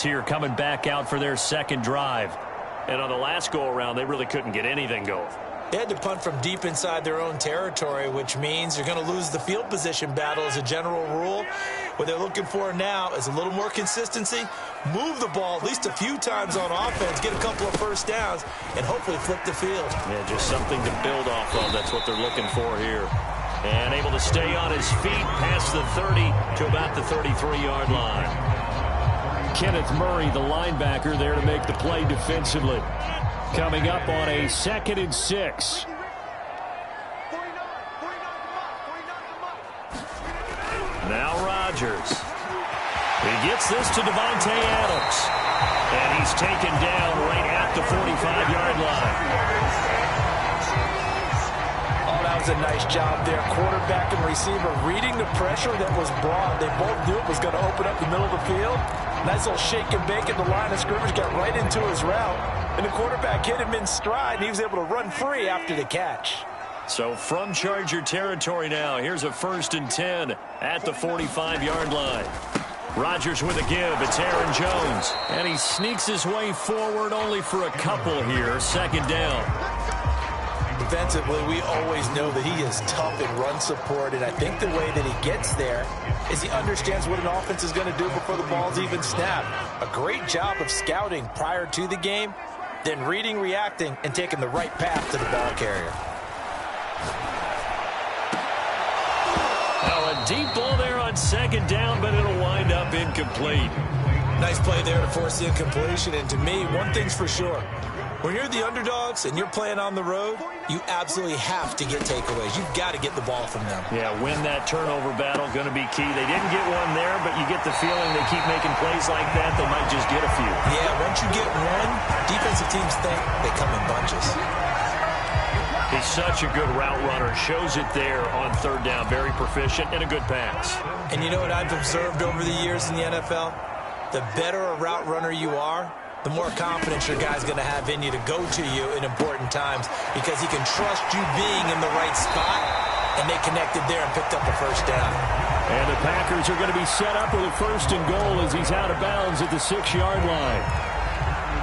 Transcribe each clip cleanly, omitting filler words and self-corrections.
here coming back out for their second drive. And on the last go-around, they really couldn't get anything going. They had to punt from deep inside their own territory, which means you're going to lose the field position battle as a general rule. What they're looking for now is a little more consistency, move the ball at least a few times on offense, get a couple of first downs, and hopefully flip the field. Yeah, just something to build off of. That's what they're looking for here. And able to stay on his feet past the 30 to about the 33-yard line. Kenneth Murray, the linebacker, there to make the play defensively. Coming up on a 2nd and 6. Now Rodgers. He gets this to Devontae Adams. And he's taken down right at the 45-yard line. Oh, that was a nice job there. Quarterback and receiver reading the pressure that was brought. They both knew it was going to open up the middle of the field. Nice little shake and bake at the line of scrimmage, got right into his route. And the quarterback hit him in stride, and he was able to run free after the catch. So from Charger territory now, here's a 1st and 10 at the 45-yard line. Rodgers with a give. It's Aaron Jones. And he sneaks his way forward only for a couple here. 2nd down. Defensively, we always know that he is tough in run support, and I think the way that he gets there is he understands what an offense is going to do before the ball's even snapped. A great job of scouting prior to the game, then reading, reacting, and taking the right path to the ball carrier. Now a deep ball there on 2nd down, but it'll wind up incomplete. Nice play there to force the incompletion, and to me, one thing's for sure. When you're the underdogs and you're playing on the road, you absolutely have to get takeaways. You've got to get the ball from them. Yeah, win that turnover battle, going to be key. They didn't get one there, but you get the feeling they keep making plays like that, they might just get a few. Yeah, once you get one, defensive teams think they come in bunches. He's such a good route runner. Shows it there on 3rd down. Very proficient and a good pass. And you know what I've observed over the years in the NFL? The better a route runner you are, the more confidence your guy's going to have in you to go to you in important times because he can trust you being in the right spot, and they connected there and picked up the 1st down. And the Packers are going to be set up with a 1st and goal as he's out of bounds at the 6-yard line.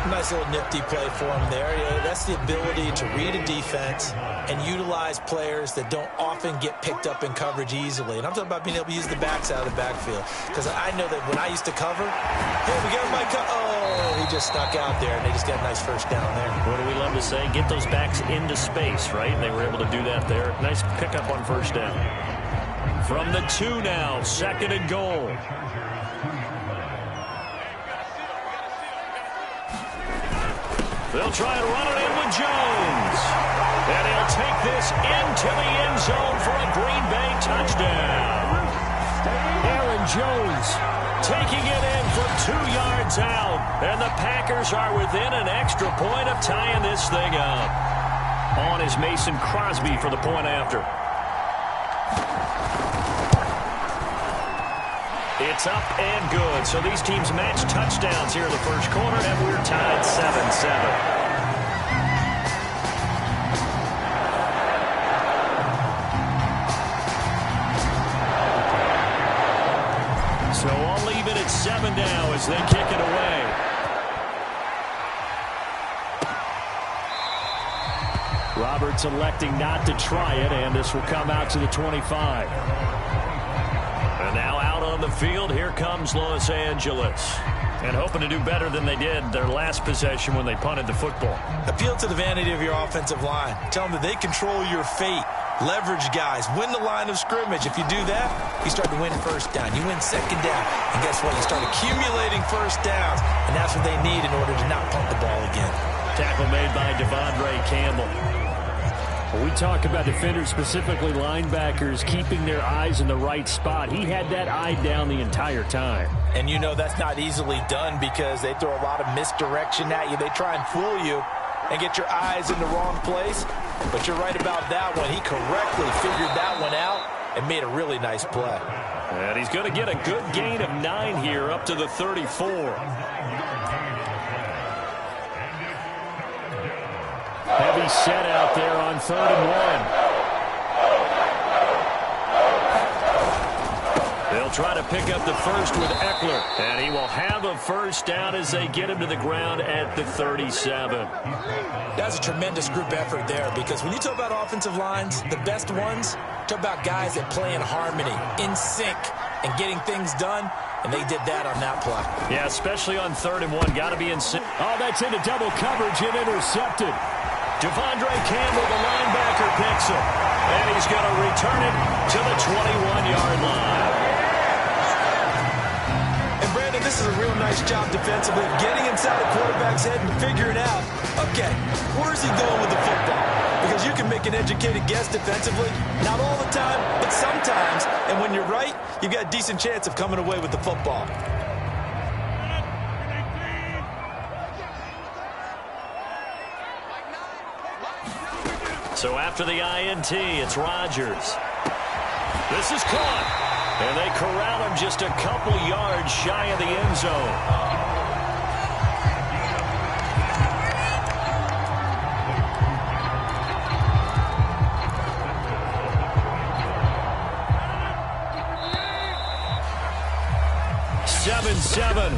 Nice little nifty play for him there. Yeah, that's the ability to read a defense and utilize players that don't often get picked up in coverage easily. And I'm talking about being able to use the backs out of the backfield. Because I know that when I used to cover, hey, we got my oh, he just snuck out there, and they just got a nice 1st down there. What do we love to say? Get those backs into space, right? And they were able to do that there. Nice pickup on 1st down. From the 2 now, 2nd and goal. They'll try and run it in with Jones. And he'll take this into the end zone for a Green Bay touchdown. Aaron Jones taking it in from 2 yards out. And the Packers are within an extra point of tying this thing up. On is Mason Crosby for the point after. It's up and good. So these teams match touchdowns here in the 1st quarter, and we're tied 7-7. So I'll leave it at 7 now as they kick it away. Roberts electing not to try it, and this will come out to the 25. And now out on the field, here comes Los Angeles. And hoping to do better than they did their last possession when they punted the football. Appeal to the vanity of your offensive line. Tell them that they control your fate. Leverage guys. Win the line of scrimmage. If you do that, you start to win 1st down. You win 2nd down. And guess what? You start accumulating 1st downs. And that's what they need in order to not punt the ball again. Tackle made by Devondre Campbell. When we talk about defenders, specifically linebackers, keeping their eyes in the right spot, he had that eye down the entire time. And you know that's not easily done because they throw a lot of misdirection at you. They try and fool you and get your eyes in the wrong place. But you're right about that one. He correctly figured that one out and made a really nice play. And he's going to get a good gain of 9 here up to the 34. Heavy set out there on 3rd and 1. They'll They'll try to pick up the first with Eckler. And he will have a first down as they get him to the ground at the 37. That's a tremendous group effort there, because when you talk about offensive lines, the best ones, talk about guys that play in harmony, in sync, and getting things done, and they did that on that play. Yeah, especially on 3rd and 1. Got to be in sync. Oh, that's into double coverage and intercepted. Devondre Campbell, the linebacker, picks him. And he's going to return it to the 21-yard line. And Brandon, this is a real nice job defensively, getting inside the quarterback's head and figuring out, okay, where's he going with the football? Because you can make an educated guess defensively, not all the time, but sometimes. And when you're right, you've got a decent chance of coming away with the football. So after the INT, it's Rodgers. This is caught. And they corral him just a couple yards shy of the end zone.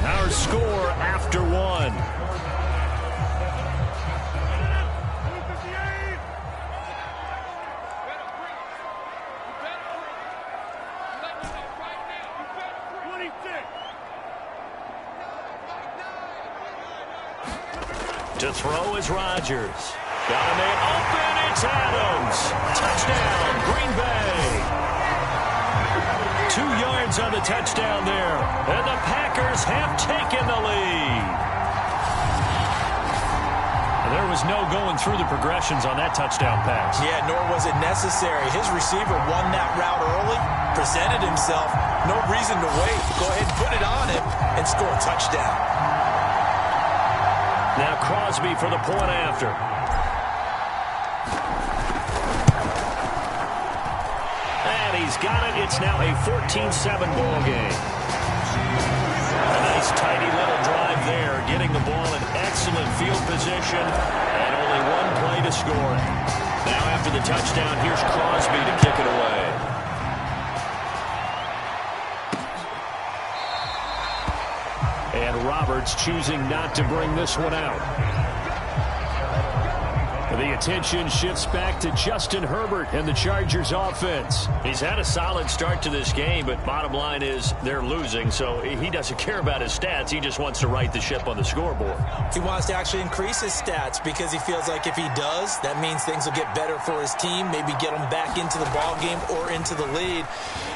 Our score after 1. To throw is Rodgers. Got a man open. It's Adams. Touchdown, Green Bay. 2 yards on the touchdown there. And the Packers have taken the lead. There was no going through the progressions on that touchdown pass. Yeah, nor was it necessary. His receiver won that route early, presented himself. No reason to wait. Go ahead and put it on him and score a touchdown. Now Crosby for the point after. And he's got it. It's now a 14-7 ball game. A nice tidy little drive there, getting the ball in excellent field position, and only one play to score it. Now after the touchdown, here's Crosby to kick it away. And Roberts choosing not to bring this one out. The attention shifts back to Justin Herbert and the Chargers offense. He's had a solid start to this game, but bottom line is they're losing, so he doesn't care about his stats. He just wants to right the ship on the scoreboard. He wants to actually increase his stats because he feels like if he does, that means things will get better for his team, maybe get them back into the ball game or into the lead.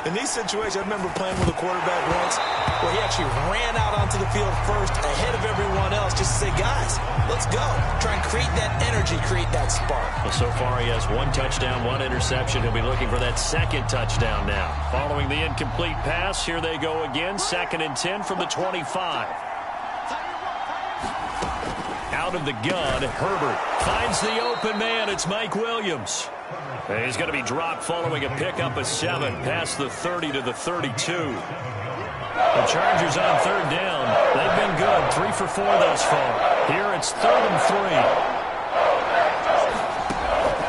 In these situations, I remember playing with a quarterback once where he actually ran out onto the field first ahead of everyone else just to say, guys, let's go. Try and create that energy, create that spark. Well, so far he has 1 touchdown, 1 interception. He'll be looking for that second touchdown now. Following the incomplete pass, here they go again. 2nd and 10 from the 25. Out of the gun, Herbert finds the open man. It's Mike Williams. And he's going to be dropped following a pickup of 7 past the 30 to the 32. The Chargers on 3rd down. They've been good, 3 for 4 thus far. Here it's 3rd and 3.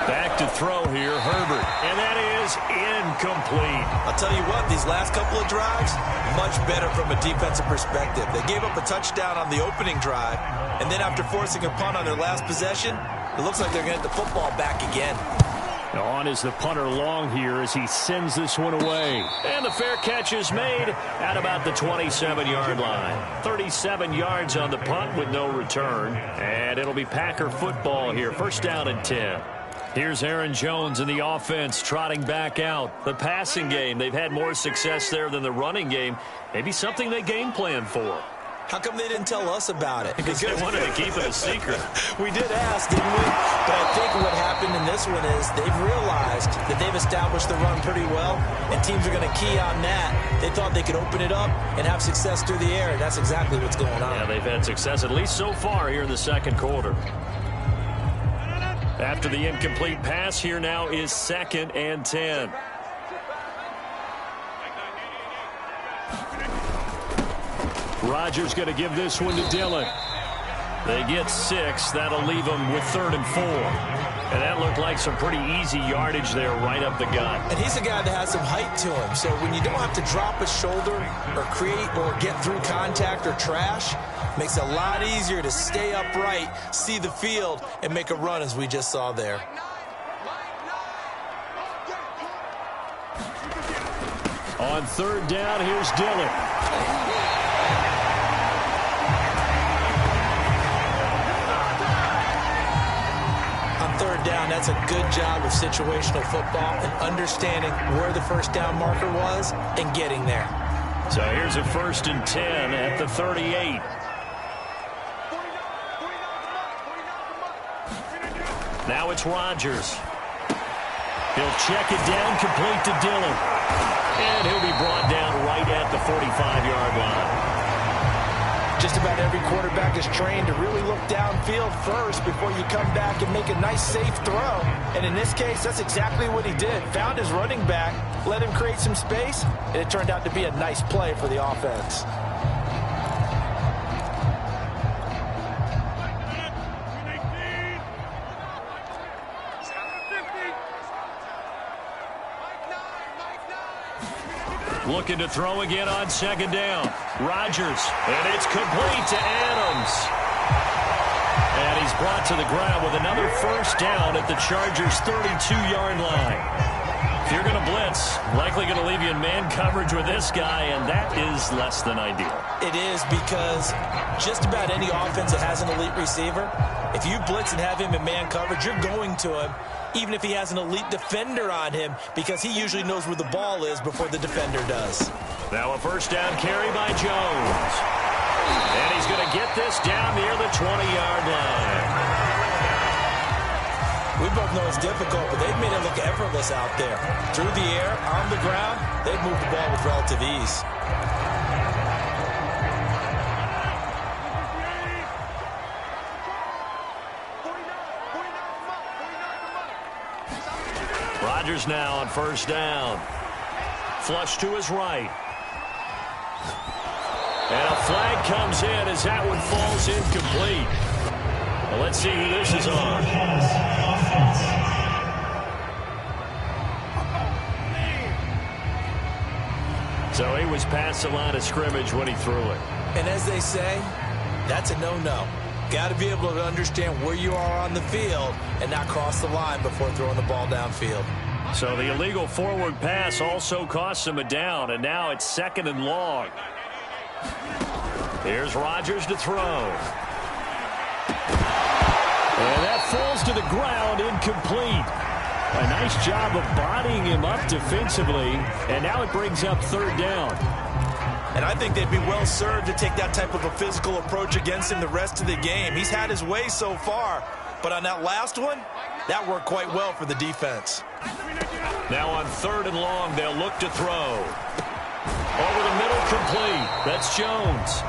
Back to throw here, Herbert. And that is incomplete. I'll tell you what, these last couple of drives, much better from a defensive perspective. They gave up a touchdown on the opening drive, and then after forcing a punt on their last possession, it looks like they're going to get the football back again. On is the punter Long here as he sends this one away. And the fair catch is made at about the 27-yard line. 37 yards on the punt with no return. And it'll be Packer football here. 1st down and 10. Here's Aaron Jones in the offense trotting back out. The passing game, they've had more success there than the running game. Maybe something they game plan for. How come they didn't tell us about it? Because they wanted to keep it a secret. We did ask, didn't we? But I think what happened in this one is they've realized that they've established the run pretty well, and teams are going to key on that. They thought they could open it up and have success through the air, and that's exactly what's going on. Yeah, they've had success, at least so far here in the 2nd quarter. After the incomplete pass, here now is 2nd and 10. Rodgers going to give this one to Dillon. They get 6. That'll leave them with 3rd and 4. And that looked like some pretty easy yardage there right up the gut. And he's a guy that has some height to him. So when you don't have to drop a shoulder or create or get through contact or trash, makes it a lot easier to stay upright, see the field, and make a run as we just saw there. On 3rd down, here's Dillon. On 3rd down, that's a good job of situational football and understanding where the first down marker was and getting there. So here's a 1st and 10 at the 38. Now it's Rodgers. He'll check it down, complete to Dillon. And he'll be brought down right at the 45-yard line. Just about every quarterback is trained to really look downfield first before you come back and make a nice, safe throw. And in this case, that's exactly what he did. Found his running back, let him create some space, and it turned out to be a nice play for the offense. Looking to throw again on 2nd down. Rodgers, and it's complete to Adams. And he's brought to the ground with another 1st down at the Chargers' 32-yard line. If you're going to blitz, likely going to leave you in man coverage with this guy, and that is less than ideal. It is, because just about any offense that has an elite receiver, if you blitz and have him in man coverage, you're going to him, even if he has an elite defender on him, because he usually knows where the ball is before the defender does. Now a 1st down carry by Jones. And he's going to get this down near the 20-yard line. We both know it's difficult, but they've made it look effortless out there. Through the air, on the ground, they've moved the ball with relative ease. Rodgers now on 1st down. Flush to his right. And a flag comes in as that one falls incomplete. Well, let's see who this is on. So he was past the line of scrimmage when he threw it. And as they say, that's a no-no. Got to be able to understand where you are on the field and not cross the line before throwing the ball downfield. So the illegal forward pass also costs him a down, and now it's 2nd and long. Here's Rodgers to throw. And that falls to the ground, incomplete. A nice job of bodying him up defensively, and now it brings up 3rd down. And I think they'd be well served to take that type of a physical approach against him the rest of the game. He's had his way so far, but on that last one, that worked quite well for the defense. Now on 3rd and long, they'll look to throw. Over the middle, complete. That's Jones.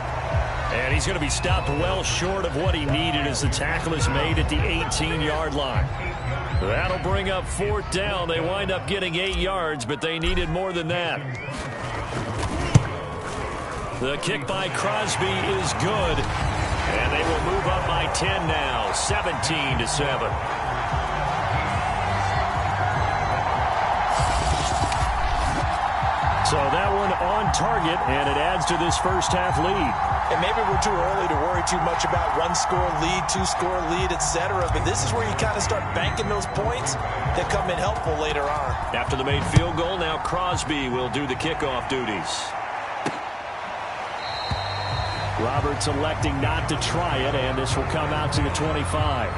And he's going to be stopped well short of what he needed as the tackle is made at the 18-yard line. That'll bring up 4th down. They wind up getting 8 yards, but they needed more than that. The kick by Crosby is good. And they will move up by 10 now, 17-7. So that one on target, and it adds to this first half lead. And maybe we're too early to worry too much about one-score lead, two-score lead, etc. But this is where you kind of start banking those points that come in helpful later on. After the made field goal, now Crosby will do the kickoff duties. Roberts electing not to try it, and this will come out to the 25.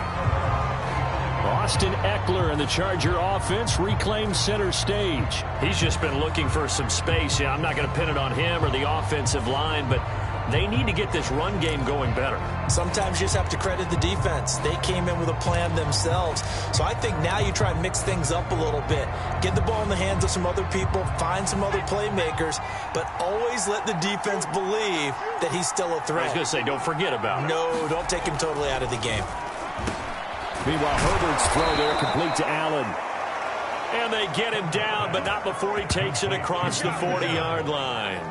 Austin Eckler and the Charger offense reclaims center stage. He's just been looking for some space. Yeah, I'm not going to pin it on him or the offensive line, but they need to get this run game going better. Sometimes you just have to credit the defense. They came in with a plan themselves. So I think now you try and mix things up a little bit. Get the ball in the hands of some other people, find some other playmakers, but always let the defense believe that he's still a threat. I was going to say, don't forget about it. No, don't take him totally out of the game. Meanwhile, Herbert's throw there complete to Allen. And they get him down, but not before he takes it across the 40-yard line.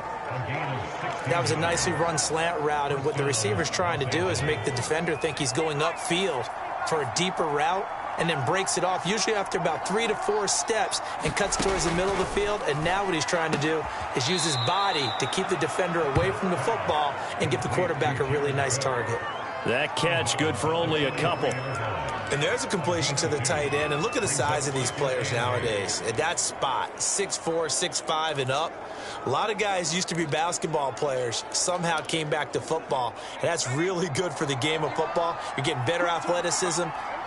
That was a nicely run slant route, and what the receiver's trying to do is make the defender think he's going upfield for a deeper route, and then breaks it off, usually after about 3 to 4 steps, and cuts towards the middle of the field. And now what he's trying to do is use his body to keep the defender away from the football and give the quarterback a really nice target. That catch good for only a couple. And there's a completion to the tight end. And look at the size of these players nowadays. At that spot, 6'4", 6'5", and up. A lot of guys used to be basketball players, somehow came back to football. And that's really good for the game of football. You're getting better athleticism,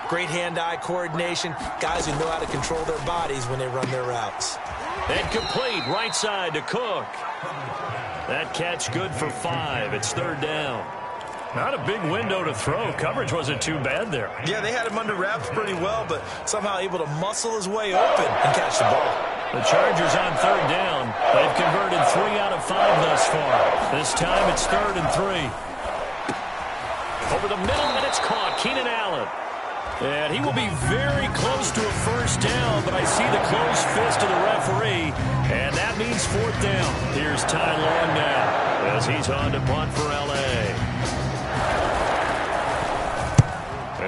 great hand-eye coordination, guys who know how to control their bodies when they run their routes. And complete, right side to Cook. That catch good for 5. It's 3rd down. Not a big window to throw. Coverage wasn't too bad there. Yeah, they had him under wraps pretty well, but somehow able to muscle his way open and catch the ball. The Chargers on 3rd down. They've converted 3 out of 5 thus far. This time it's 3rd and 3. Over the middle, and it's caught. Keenan Allen. And he will be very close to a 1st down, but I see the closed fist of the referee, and that means 4th down. Here's Ty Long now as he's on to punt for L.A.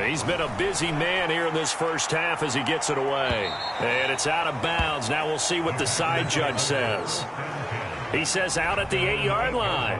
He's been a busy man here in this first half as he gets it away. And it's out of bounds. Now we'll see what the side judge says. He says out at the 8-yard line.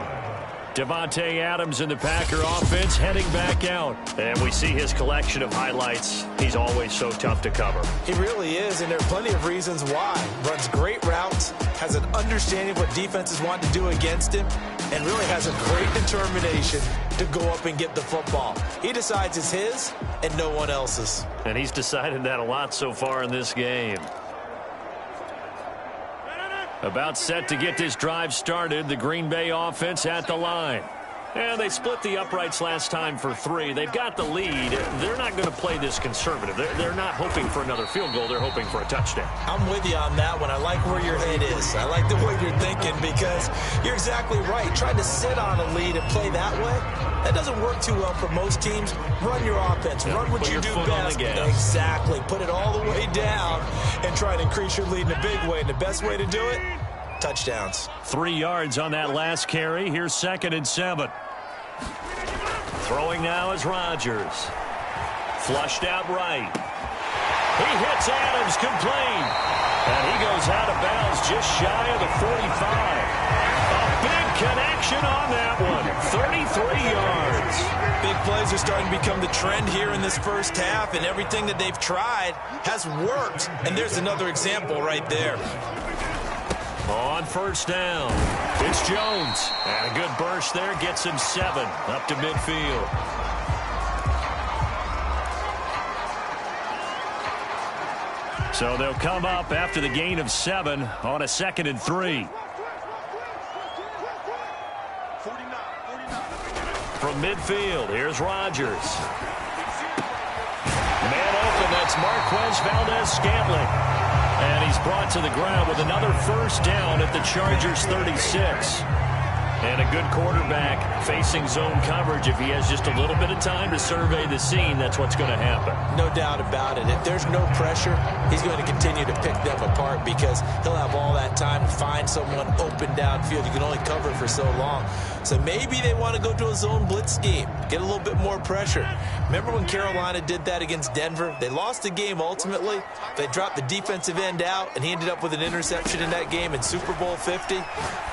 Devontae Adams in the Packer offense heading back out. And we see his collection of highlights. He's always so tough to cover. He really is, and there are plenty of reasons why. Runs great routes, has an understanding of what defenses want to do against him, and really has a great determination to go up and get the football. He decides it's his and no one else's. And he's decided that a lot so far in this game. About set to get this drive started, the Green Bay offense at the line. And they split the uprights last time for 3. They've got the lead. They're not going to play this conservative. They're not hoping for another field goal. They're hoping for a touchdown. I'm with you on that one. I like where your head is. I like the way you're thinking because you're exactly right. Trying to sit on a lead and play that way, that doesn't work too well for most teams. Run your offense. Run what you do best. Exactly. Put it all the way down and try to increase your lead in a big way. And the best way to do it, touchdowns. 3 yards on that last carry. Here's 2nd and 7. Throwing now is Rodgers. Flushed out right. He hits Adams complete. And he goes out of bounds just shy of the 45. A big connection on that one. 33 yards. Big plays are starting to become the trend here in this first half, and everything that they've tried has worked. And there's another example right there. On 1st down, it's Jones. And a good burst there gets him 7 up to midfield. So they'll come up after the gain of 7 on a 2nd and 3. From midfield, here's Rodgers. Man open, that's Marquez Valdez-Scantling. And he's brought to the ground with another 1st down at the Chargers 36. And a good quarterback facing zone coverage. If he has just a little bit of time to survey the scene, that's what's going to happen. No doubt about it. If there's no pressure, he's going to continue to pick them apart because he'll have all that time to find someone open downfield. You can only cover for so long. So maybe they want to go to a zone blitz scheme, get a little bit more pressure. Remember when Carolina did that against Denver? They lost the game ultimately. They dropped the defensive end out, and he ended up with an interception in that game in Super Bowl 50.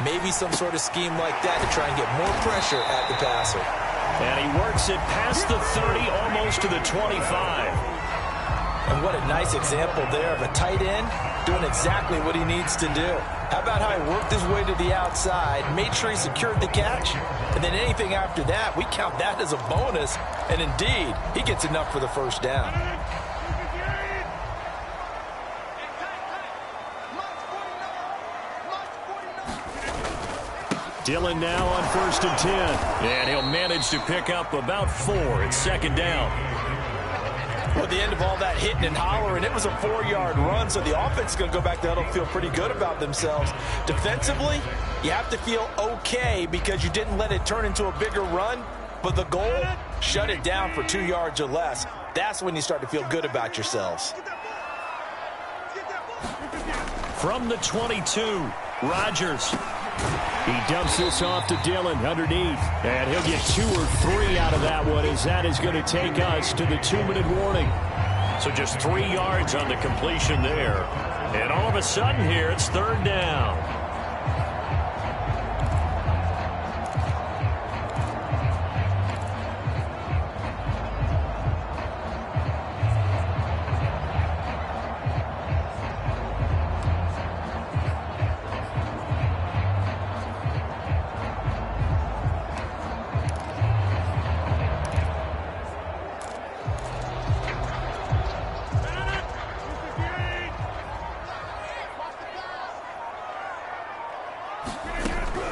Maybe some sort of scheme like that to try and get more pressure at the passer. And he works it past the 30, almost to the 25. And what a nice example there of a tight end doing exactly what he needs to do. How about how he worked his way to the outside, made sure he secured the catch, and then anything after that, we count that as a bonus. And indeed, he gets enough for the 1st down. Dillon now on 1st and 10. And he'll manage to pick up about 4. It's 2nd down. Well, at the end of all that hitting and hollering, it was a 4-yard run, so the offense is going to go back to huddle, feel pretty good about themselves. Defensively, you have to feel okay because you didn't let it turn into a bigger run, but the goal, shut it down for 2 yards or less. That's when you start to feel good about yourselves. From the 22, Rodgers He dumps this off to Dillon underneath. And he'll get 2 or 3 out of that one, as that is going to take us to the 2-minute warning. So just 3 yards on the completion there. And all of a sudden here, it's 3rd down.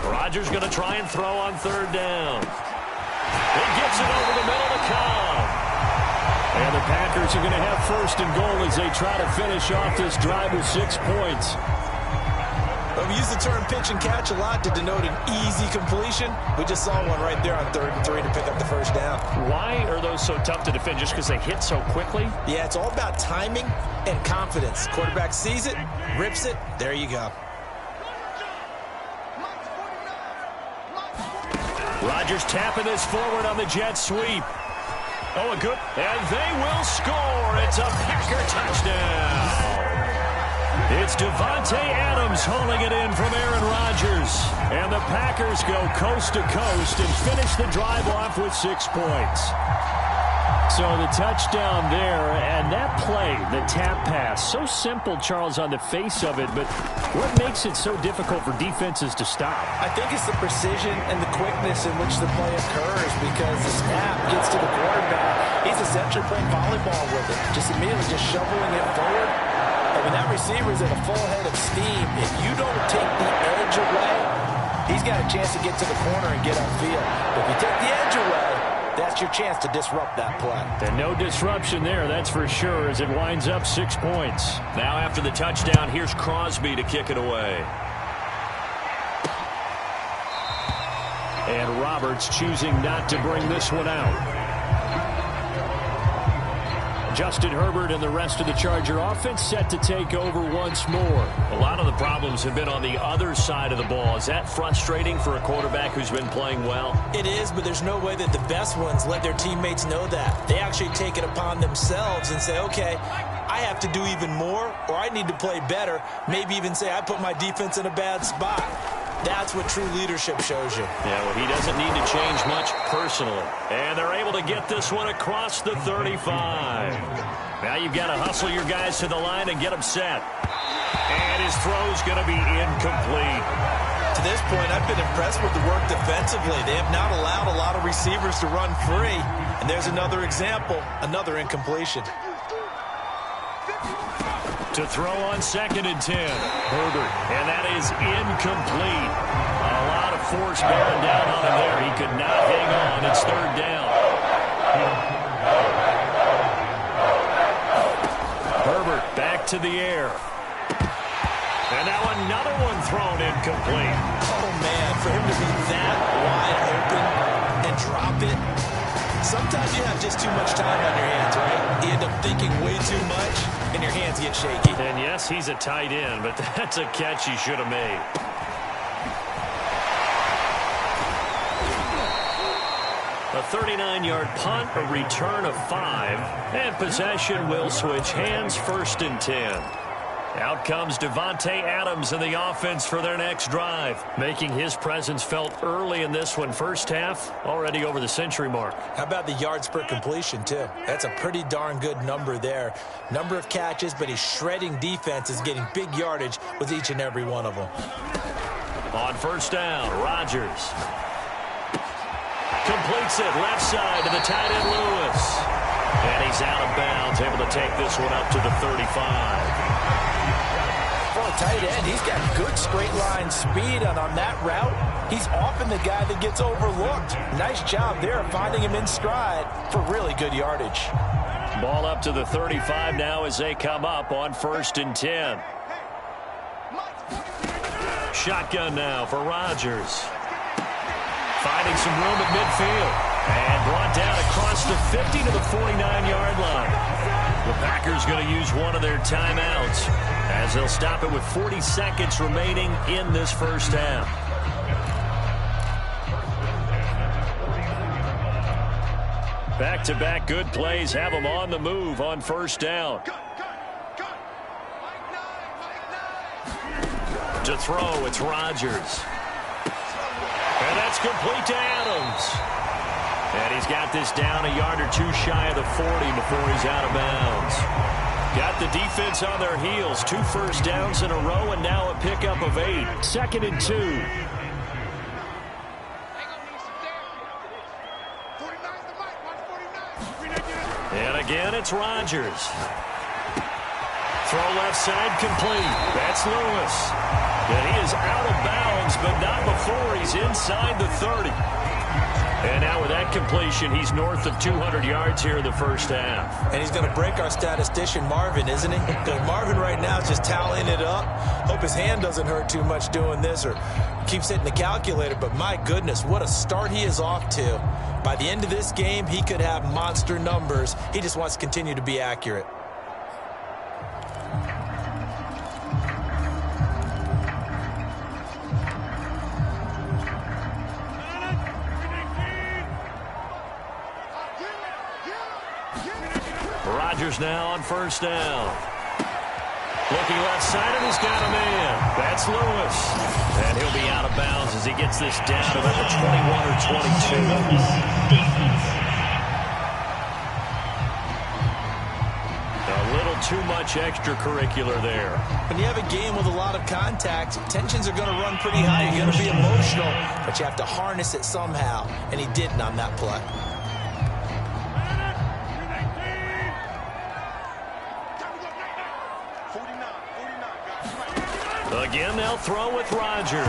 Rodgers going to try and throw on 3rd down. He gets it over the middle to Cobb. And the Packers are going to have 1st and goal as they try to finish off this drive with 6 points. Well, we use the term pitch and catch a lot to denote an easy completion. We just saw one right there on 3rd and 3 to pick up the 1st down. Why are those so tough to defend? Just because they hit so quickly? Yeah, it's all about timing and confidence. Quarterback sees it, rips it, there you go. Rodgers tapping this forward on the jet sweep. Oh, a good, and they will score. It's a Packer touchdown. It's Davante Adams hauling it in from Aaron Rodgers. And the Packers go coast to coast and finish the drive off with 6 points. So the touchdown there, and that play, the tap pass, so simple, Charles, on the face of it, but what makes it so difficult for defenses to stop? I think it's the precision and the quickness in which the play occurs, because the snap gets to the quarterback. He's essentially playing volleyball with it, just immediately just shoveling it forward. And when that receiver is at a full head of steam, if you don't take the edge away, he's got a chance to get to the corner and get upfield. But if you take the edge away, that's your chance to disrupt that play. And no disruption there, that's for sure, as it winds up 6 points. Now after the touchdown, here's Crosby to kick it away. And Roberts choosing not to bring this one out. Justin Herbert and the rest of the Charger offense set to take over once more. A lot of the problems have been on the other side of the ball. Is that frustrating for a quarterback who's been playing well? It is, but there's no way that the best ones let their teammates know that. They actually take it upon themselves and say, okay, I have to do even more, or I need to play better. Maybe even say I put my defense in a bad spot. That's what true leadership shows you. Yeah, well, he doesn't need to change much personally. And they're able to get this one across the 35. Now you've got to hustle your guys to the line and get them set. And his throw's going to be incomplete. To this point, I've been impressed with the work defensively. They have not allowed a lot of receivers to run free. And there's another example, another incompletion. To throw on 2nd and 10. Herbert. And that is incomplete. A lot of force bearing down on him there. He could not hang on. It's 3rd down. Herbert back to the air. And now another one thrown incomplete. Oh, man, for him to be that wide open and drop it. Sometimes you have just too much time on your hands, right? You end up thinking way too much, and your hands get shaky. And yes, he's a tight end, but that's a catch he should have made. A 39-yard punt, a return of 5, and possession will switch hands, 1st and 10. Out comes Davante Adams in the offense for their next drive, making his presence felt early in this one. First half, already over the century mark. How about the yards per completion, too? That's a pretty darn good number there. Number of catches, but he's shredding defenses, getting big yardage with each and every one of them. On 1st down, Rodgers completes it left side to the tight end Lewis. And he's out of bounds, able to take this one up to the 35. For a tight end, he's got good straight line speed, and on that route, he's often the guy that gets overlooked. Nice job there finding him in stride for really good yardage. Ball up to the 35 now as they come up on 1st and 10. Shotgun now for Rodgers. Finding some room at midfield. And brought down across the 50 to the 49-yard line. The Packers going to use one of their timeouts as they'll stop it with 40 seconds remaining in this first half. Back-to-back good plays have them on the move on first down. To throw, it's Rodgers. And that's complete to Adams. And he's got this down a yard or two shy of the 40 before he's out of bounds. Got the defense on their heels. 2 first downs in a row, and now a pickup of 8. 2nd and 2. And again, it's Rodgers. Throw left side complete. That's Lewis. And he is out of bounds, but not before he's inside the 30. And now with that completion, he's north of 200 yards here in the first half. And he's going to break our statistician, Marvin, isn't he? Because Marvin right now is just tallying it up. Hope his hand doesn't hurt too much doing this or keeps hitting the calculator. But my goodness, what a start he is off to. By the end of this game, he could have monster numbers. He just wants to continue to be accurate. Rodgers now on first down. Looking left side, and he's got a man. That's Lewis. And he'll be out of bounds as he gets this down about the 21 or 22. A little too much extracurricular there. When you have a game with a lot of contact, tensions are going to run pretty high. You're going to be emotional, but you have to harness it somehow, and he didn't on that play. Again, they'll throw with Rodgers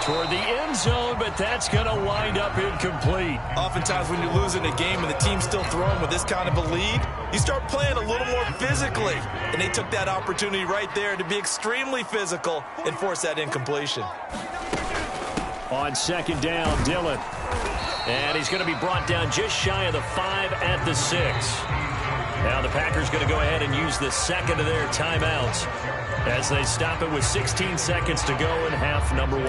toward the end zone, but that's going to wind up incomplete. Oftentimes when you're losing a game and the team's still throwing with this kind of a lead, you start playing a little more physically. And they took that opportunity right there to be extremely physical and force that incompletion. On second down, Dillon. And he's going to be brought down just shy of the 5 at the 6. Now the Packers going to go ahead and use the second of their timeouts as they stop it with 16 seconds to go in half number 1.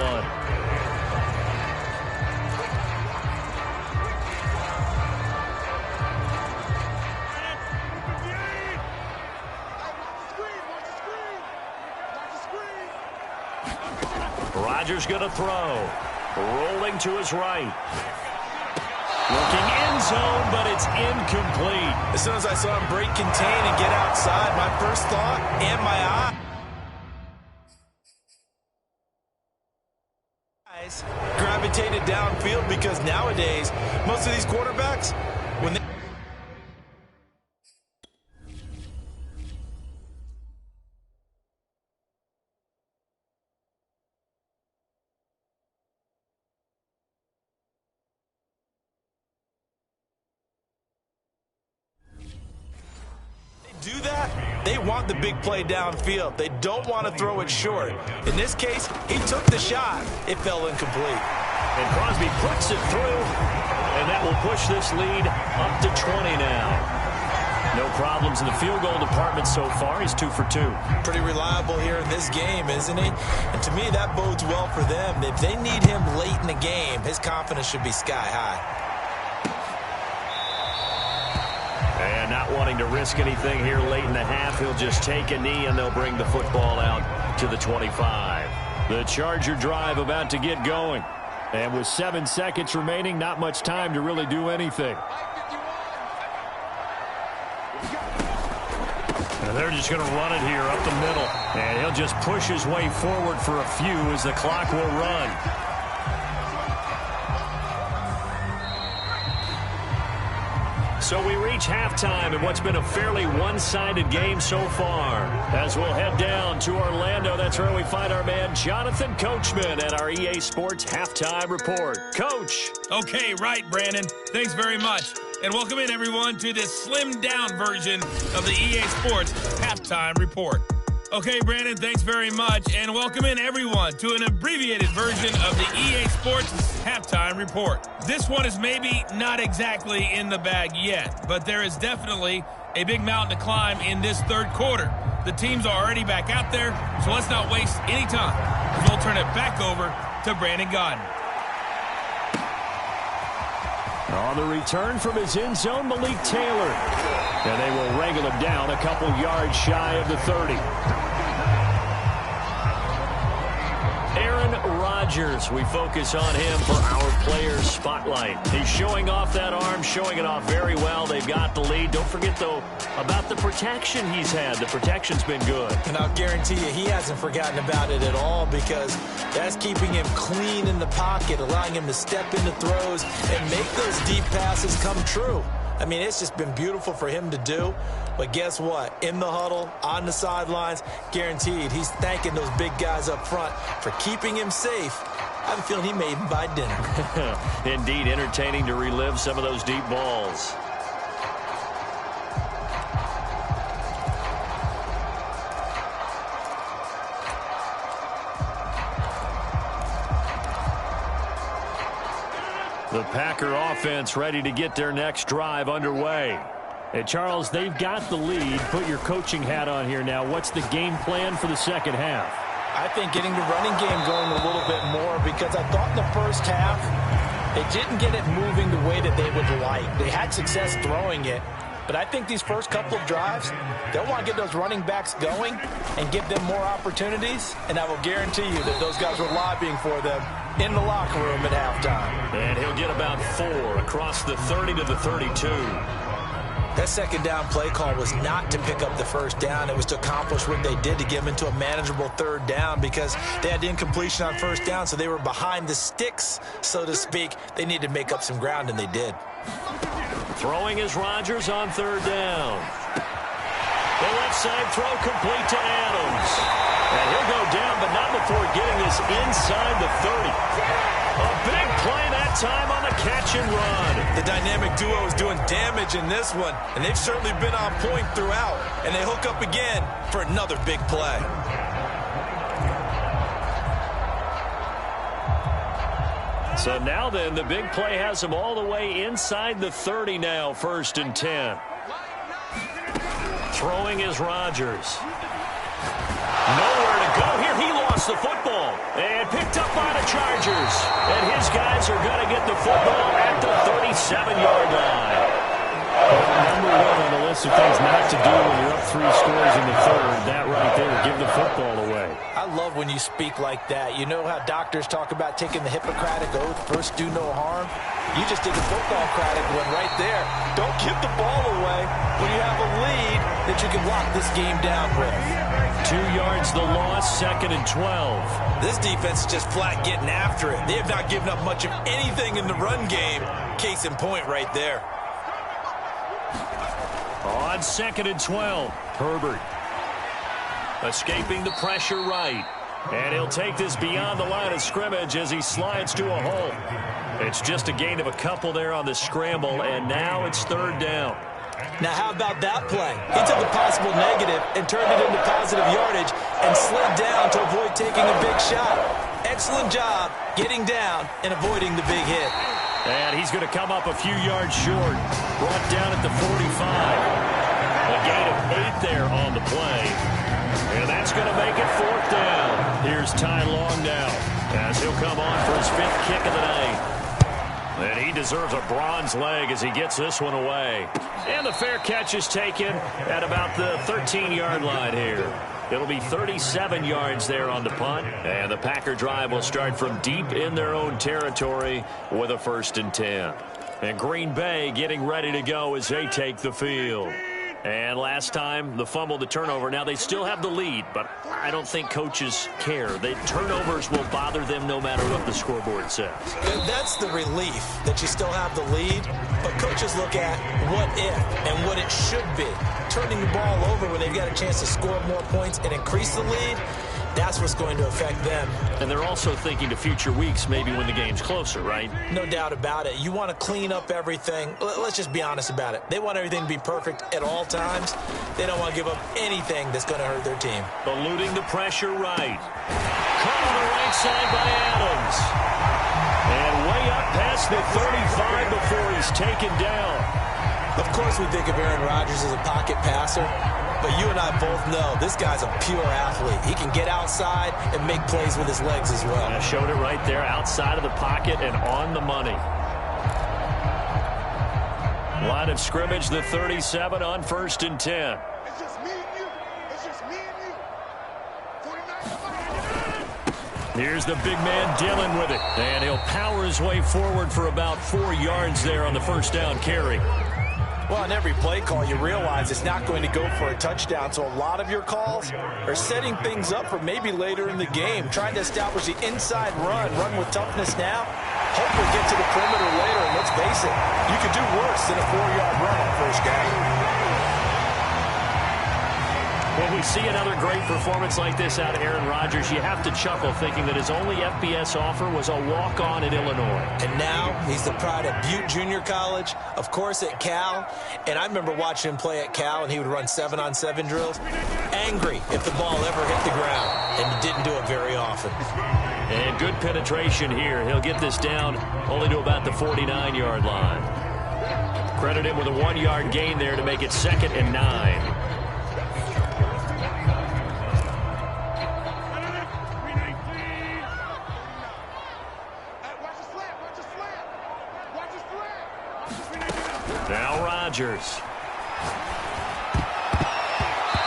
Rodgers going to throw. Rolling to his right. Looking end zone, but it's incomplete. As soon as I saw him break contain and get outside, my first thought and my eyes gravitated downfield, because nowadays, most of these quarterbacks, when they... do that, they want the big play downfield. They don't want to throw it short. In this case, he took the shot. It fell incomplete. And Crosby puts it through, and that will push this lead up to 20 now. No problems in the field goal department so far. He's 2 for 2. Pretty reliable here in this game, isn't he? And to me, that bodes well for them. If they need him late in the game, his confidence should be sky high. And not wanting to risk anything here late in the half, he'll just take a knee and they'll bring the football out to the 25. The Charger drive about to get going. And with 7 seconds remaining, not much time to really do anything. And they're just going to run it here up the middle. And he'll just push his way forward for a few as the clock will run. So we reach halftime in what's been a fairly one-sided game so far. As we'll head down to Orlando, that's where we find our man Jonathan Coachman at our EA Sports Halftime Report. Coach. Okay, right, Brandon. Thanks very much. And welcome in, everyone, to this slimmed-down version of the EA Sports Halftime Report. Okay, Brandon, thanks very much. And welcome in, everyone, to an abbreviated version of the EA Sports Halftime Report. This one is maybe not exactly in the bag yet, but there is definitely a big mountain to climb in this third quarter. The teams are already back out there, so let's not waste any time. We'll turn it back over to Brandon Godden. On the return from his end zone, Malik Taylor. And they will wrangle him down a couple yards shy of the 30. Aaron Rodgers, we focus on him for our players spotlight. He's showing off that arm, showing it off very well. They've got the lead. Don't forget, though, about the protection he's had. The protection's been good. And I'll guarantee you he hasn't forgotten about it at all, because that's keeping him clean in the pocket, allowing him to step into throws and make those deep passes come true. I mean, it's just been beautiful for him to do. But guess what? In the huddle, on the sidelines, guaranteed he's thanking those big guys up front for keeping him safe. I have a feeling he may even buy dinner. Indeed, entertaining to relive some of those deep balls. The Packer offense ready to get their next drive underway. And Charles, they've got the lead. Put your coaching hat on here now. What's the game plan for the second half? I think getting the running game going a little bit more, because I thought in the first half they didn't get it moving the way that they would like. They had success throwing it, but I think these first couple of drives, they'll want to get those running backs going and give them more opportunities, and I will guarantee you that those guys were lobbying for them in the locker room at halftime. And he'll get about 4 across the 30 to the 32. That second down play call was not to pick up the first down. It was to accomplish what they did, to get them into a manageable third down, because they had incompletion on first down, so they were behind the sticks, so to speak. They needed to make up some ground, and they did. Throwing is Rodgers on third down. The left side throw complete to Adams. And he'll go down, but not before getting this inside the 30. A big play that time on the catch and run. The dynamic duo is doing damage in this one, and they've certainly been on point throughout. And they hook up again for another big play. So now then, the big play has them all the way inside the 30 now, 1st and 10. Throwing is Rodgers. Nowhere to go here. He lost the football and picked up by the Chargers. And his guys are going to get the football at the 37-yard line. Number 1 on the list of things not to do when you're up 3 scores in the third. That right there, give the football away. I love when you speak like that. You know how doctors talk about taking the Hippocratic Oath, first do no harm? You just did the football-cratic one right there. Don't give the ball away when you have a lead that you can lock this game down with. 2 yards the loss, 2nd and 12. This defense is just flat getting after it. They have not given up much of anything in the run game. Case in point right there. On 2nd and 12, Herbert escaping the pressure right. And he'll take this beyond the line of scrimmage as he slides to a hole. It's just a gain of a couple there on the scramble, and now it's 3rd down. Now, how about that play? He took a possible negative and turned it into positive yardage and slid down to avoid taking a big shot. Excellent job getting down and avoiding the big hit. And he's going to come up a few yards short. Brought down at the 45. A gain of 8 there on the play. And that's going to make it 4th down. Here's Ty Long now as he'll come on for his 5th kick of the night. And he deserves a bronze leg as he gets this one away. And the fair catch is taken at about the 13-yard line here. It'll be 37 yards there on the punt. And the Packer drive will start from deep in their own territory with a 1st and 10. And Green Bay getting ready to go as they take the field. And last time, the fumble, the turnover. Now, they still have the lead, but I don't think coaches care. The turnovers will bother them no matter what the scoreboard says. That's the relief that you still have the lead, but coaches look at what if and what it should be turning the ball over when they've got a chance to score more points and increase the lead, that's what's going to affect them. And they're also thinking to future weeks, maybe when the game's closer, right? No doubt about it. You want to clean up everything. Let's just be honest about it. They want everything to be perfect at all times. They don't want to give up anything that's going to hurt their team. Eluding the pressure right. Caught on the right side by Adams. And way up past the 35 before he's taken down. Of course we think of Aaron Rodgers as a pocket passer, but you and I both know this guy's a pure athlete. He can get outside and make plays with his legs as well. I showed it right there, outside of the pocket and on the money. Line of scrimmage, the 37 on 1st and 10. It's just me and you. It's just me and you. 49. Here's the big man Dillon with it. And he'll power his way forward for about 4 yards there on the first down carry. Well, on every play call, you realize it's not going to go for a touchdown, so a lot of your calls are setting things up for maybe later in the game, trying to establish the inside run with toughness now, hopefully get to the perimeter later, and let's face it, you could do worse than a 4-yard run on first down. When we see another great performance like this out of Aaron Rodgers, you have to chuckle thinking that his only FBS offer was a walk-on at Illinois. And now he's the pride of Butte Junior College, of course at Cal. And I remember watching him play at Cal, and he would run 7-on-7 drills. Angry if the ball ever hit the ground, and he didn't do it very often. And good penetration here. He'll get this down only to about the 49-yard line. Credit him with a 1-yard gain there to make it 2nd and 9. Now Rodgers.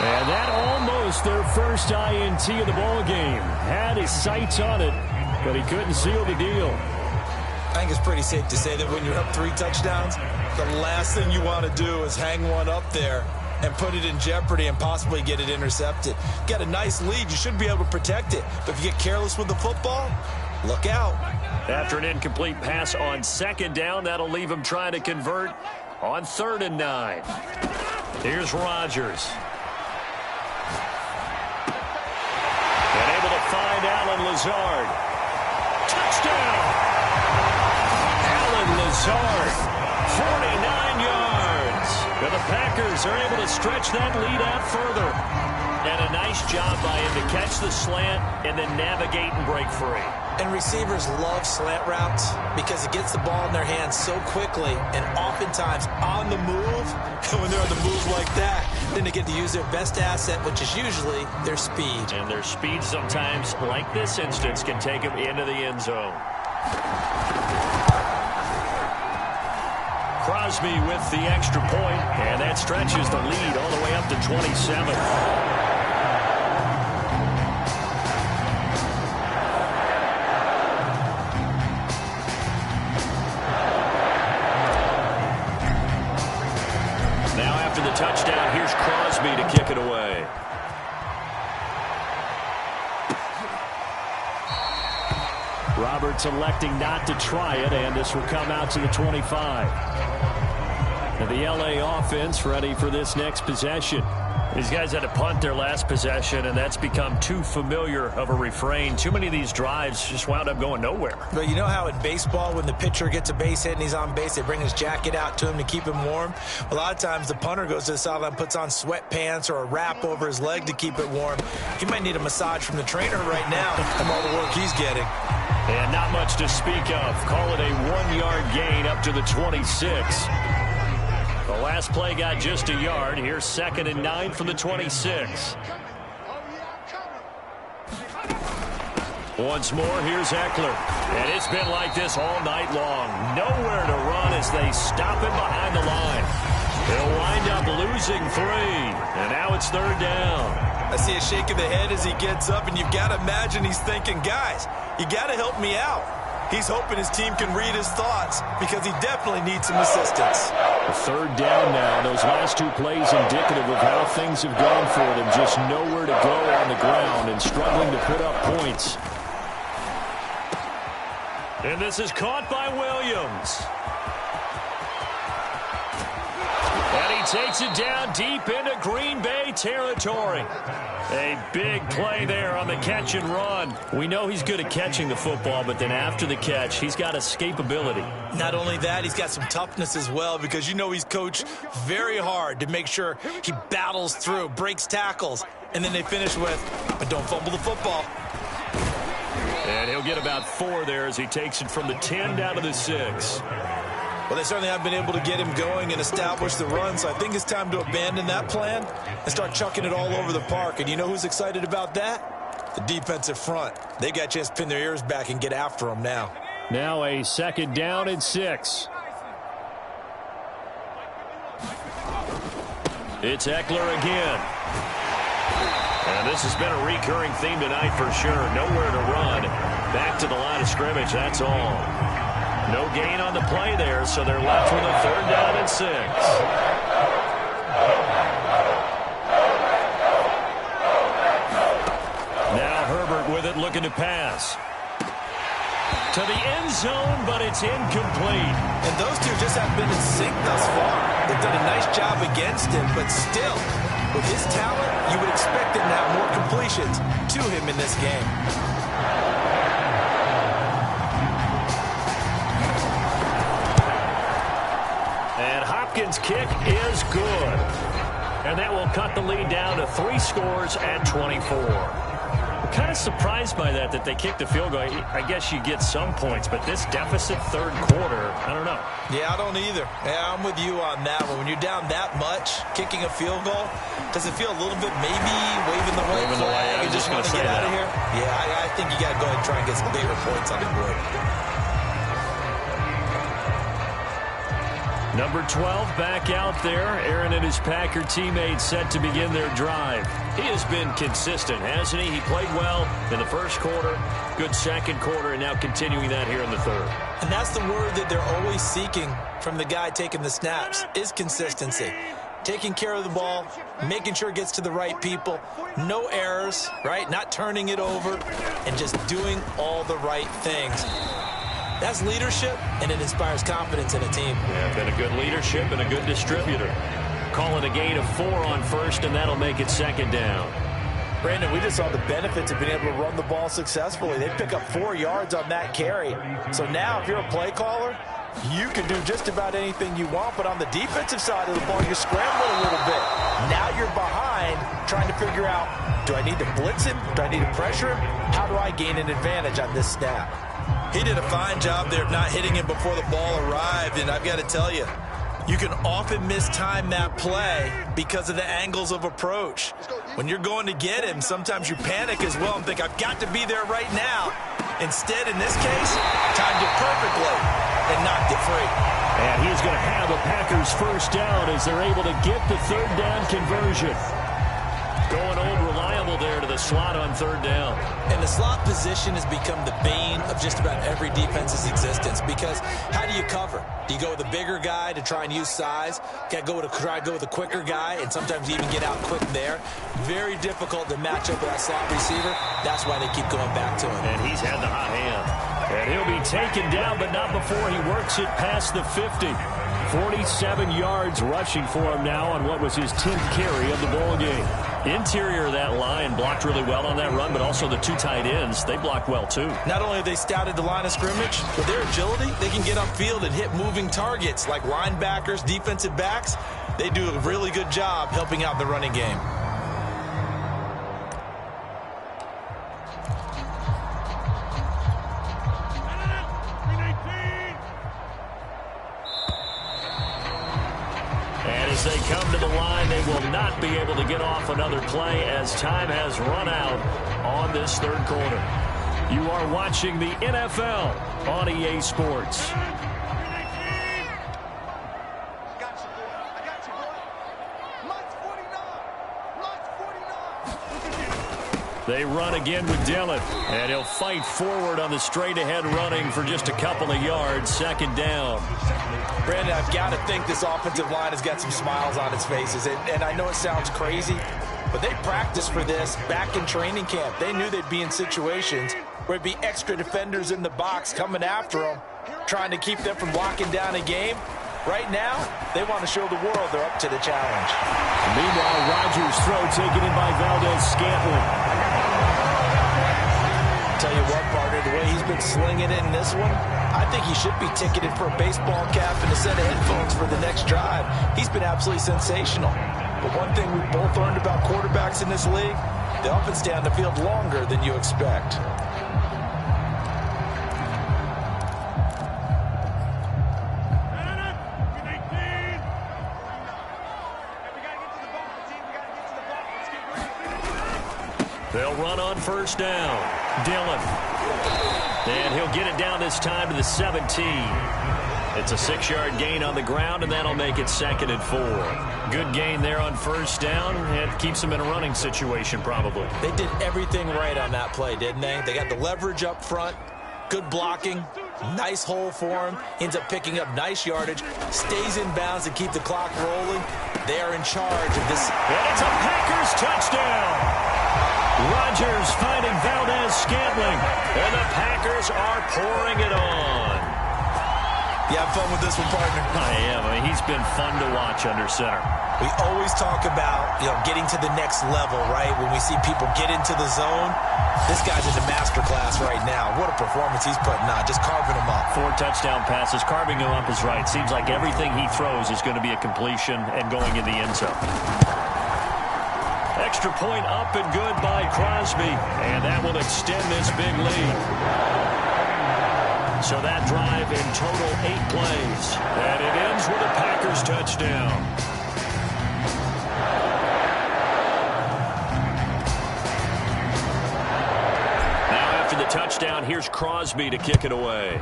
And that almost their first INT of the ball game. Had his sights on it, but he couldn't seal the deal. I think it's pretty safe to say that when you're up 3 touchdowns, the last thing you want to do is hang one up there and put it in jeopardy and possibly get it intercepted. Get a nice lead, you should be able to protect it. But if you get careless with the football, look out. After an incomplete pass on 2nd down, that'll leave him trying to convert on 3rd and 9. Here's Rodgers. And able to find Allen Lazard. Touchdown! Allen Lazard, 49 yards. And the Packers are able to stretch that lead out further. And a nice job by him to catch the slant and then navigate and break free. And receivers love slant routes because it gets the ball in their hands so quickly and oftentimes on the move. And when they're on the move like that, then they get to use their best asset, which is usually their speed. And their speed sometimes, like this instance, can take them into the end zone. Crosby with the extra point, and that stretches the lead all the way up to 27. Touchdown, here's Crosby to kick it away. Roberts electing not to try it, and this will come out to the 25. And the LA offense ready for this next possession. These guys had to punt their last possession, and that's become too familiar of a refrain. Too many of these drives just wound up going nowhere. But you know how in baseball, when the pitcher gets a base hit and he's on base, they bring his jacket out to him to keep him warm? A lot of times the punter goes to the sideline, puts on sweatpants or a wrap over his leg to keep it warm. He might need a massage from the trainer right now from all the work he's getting. And not much to speak of. Call it a 1-yard gain up to the 26. The last play got just a yard. Here's 2nd and 9 from the 26. Once more, here's Eckler. And it's been like this all night long. Nowhere to run as they stop him behind the line. He'll wind up losing 3. And now it's 3rd down. I see a shake of the head as he gets up, and you've got to imagine he's thinking, guys, you got to help me out. He's hoping his team can read his thoughts because he definitely needs some assistance. 3rd down now. Those last 2 plays indicative of how things have gone for them. Just nowhere to go on the ground and struggling to put up points. And this is caught by Williams. And he takes it down deep into Green Bay territory. A big play there on the catch and run. We know he's good at catching the football, but then after the catch, he's got escapability. Not only that, he's got some toughness as well, because you know he's coached very hard to make sure he battles through, breaks tackles, and then they finish with, but don't fumble the football. And he'll get about 4 there as he takes it from the 10 down to the 6. Well, they certainly have been able to get him going and establish the run, so I think it's time to abandon that plan and start chucking it all over the park. And you know who's excited about that? The defensive front. They got a chance to pin their ears back and get after him now. Now a 2nd down and 6. It's Eckler again. And this has been a recurring theme tonight for sure. Nowhere to run. Back to the line of scrimmage, that's all. No gain on the play there, so they're left with a 3rd down and 6. Now Herbert with it, looking to pass. To the end zone, but it's incomplete. And those two just haven't been in sync thus far. They've done a nice job against him, but still, with his talent, you would expect him to have more completions to him in this game. And Hopkins' kick is good. And that will cut the lead down to 3 scores at 24. I'm kind of surprised by that they kicked the field goal. I guess you get some points, but this deficit 3rd quarter, I don't know. Yeah, I don't either. Yeah, I'm with you on that one. When you're down that much, kicking a field goal, does it feel a little bit maybe waving the white flag and just want to get out of here? Yeah, I think you got to go ahead and try and get some bigger points on the board. Number 12 back out there. Aaron and his Packer teammates set to begin their drive. He has been consistent, hasn't he? He played well in the 1st quarter, good 2nd quarter, and now continuing that here in the 3rd. And that's the word that they're always seeking from the guy taking the snaps, is consistency. Taking care of the ball, making sure it gets to the right people, no errors, right? Not turning it over, and just doing all the right things. That's leadership, and it inspires confidence in a team. Yeah, been a good leadership and a good distributor. Calling a gain of 4 on 1st, and that'll make it 2nd down. Brandon, we just saw the benefits of being able to run the ball successfully. They pick up 4 yards on that carry. So now, if you're a play caller, you can do just about anything you want, but on the defensive side of the ball, you're scrambling a little bit. Now you're behind, trying to figure out, do I need to blitz him? Do I need to pressure him? How do I gain an advantage on this snap? He did a fine job there of not hitting him before the ball arrived, and I've got to tell you, you can often mistime that play because of the angles of approach. When you're going to get him, sometimes you panic as well and think, I've got to be there right now. Instead, in this case, timed it perfectly and knocked it free. And he's going to have a Packers 1st down as they're able to get the 3rd down conversion. Going old reliable there to the slot on 3rd down. And the slot position has become the bane of just about every defense's existence, because how do you cover? Do you go with a bigger guy to try and use size? Got to try to go with a quicker guy, and sometimes you even get out quick there. Very difficult to match up with that slot receiver. That's why they keep going back to him. And he's had the hot hand. And he'll be taken down, but not before he works it past the 50. 47 yards rushing for him now on what was his 10th carry of the ball game. Interior of that line blocked really well on that run, but also the 2 tight ends, they blocked well too. Not only have they scouted the line of scrimmage, with their agility, they can get upfield and hit moving targets like linebackers, defensive backs. They do a really good job helping out the running game. As they come to the line, they will not be able to get off another play as time has run out on this 3rd quarter. You are watching the NFL on EA Sports. They run again with Dillon, and he'll fight forward on the straight-ahead running for just a couple of yards. 2nd down. Brandon, I've got to think this offensive line has got some smiles on its faces. And I know it sounds crazy, but they practiced for this back in training camp. They knew they'd be in situations where there'd be extra defenders in the box coming after them, trying to keep them from locking down a game. Right now, they want to show the world they're up to the challenge. Meanwhile, Rodgers' throw taken in by Valdez-Scantling. Tell you what, partner, the way he's been slinging it in this one, I think he should be ticketed for a baseball cap and a set of headphones for the next drive. He's been absolutely sensational. But one thing we've both learned about quarterbacks in this league, they often stay on the field longer than you expect. They'll run on first down. Dillon. And he'll get it down this time to the 17. It's a 6-yard gain on the ground, and that'll make it 2nd and 4. Good gain there on first down. It keeps them in a running situation, probably. They did everything right on that play, didn't they? They got the leverage up front, good blocking, nice hole for him, ends up picking up nice yardage, stays in bounds to keep the clock rolling. They are in charge of this. And it's a Packers touchdown. Rodgers finding Valdez-Scantling, and the Packers are pouring it on. You have fun with this one, partner? I am. I mean, he's been fun to watch under center. We always talk about, getting to the next level, right? When we see people get into the zone, this guy's in the master class right now. What a performance he's putting on, just carving them up. 4 touchdown passes. Carving him up is right. Seems like everything he throws is going to be a completion and going in the end zone. Extra point up and good by Crosby, and that will extend this big lead. So that drive in total 8 plays, and it ends with a Packers touchdown. Now after the touchdown, here's Crosby to kick it away.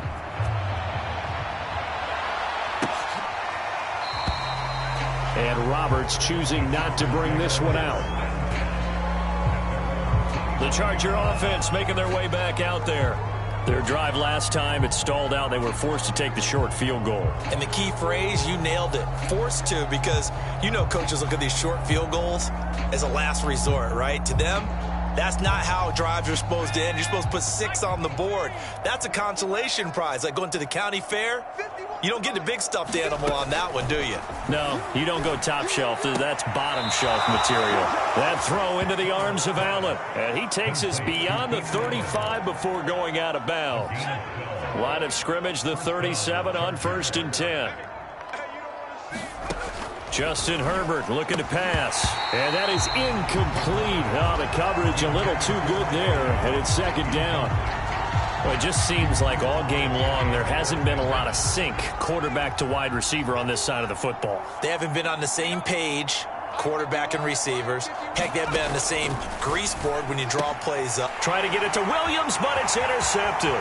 And Roberts choosing not to bring this one out. The Charger offense making their way back out there. Their drive last time, it stalled out. They were forced to take the short field goal. And the key phrase, you nailed it. Forced to, because coaches look at these short field goals as a last resort, right? To them, that's not how drives are supposed to end. You're supposed to put 6 on the board. That's a consolation prize. Like going to the county fair, you don't get the big stuffed animal on that one, do you? No, you don't go top shelf. That's bottom shelf material. That throw into the arms of Allen. And he takes us beyond the 35 before going out of bounds. Line of scrimmage, the 37 on 1st and 10. Justin Herbert looking to pass. And that is incomplete. Oh, the coverage a little too good there. And it's 2nd down. Well, it just seems like all game long there hasn't been a lot of sync quarterback to wide receiver on this side of the football. They haven't been on the same page, quarterback and receivers. Heck, they haven't been on the same grease board when you draw plays up. Trying to get it to Williams, but it's intercepted.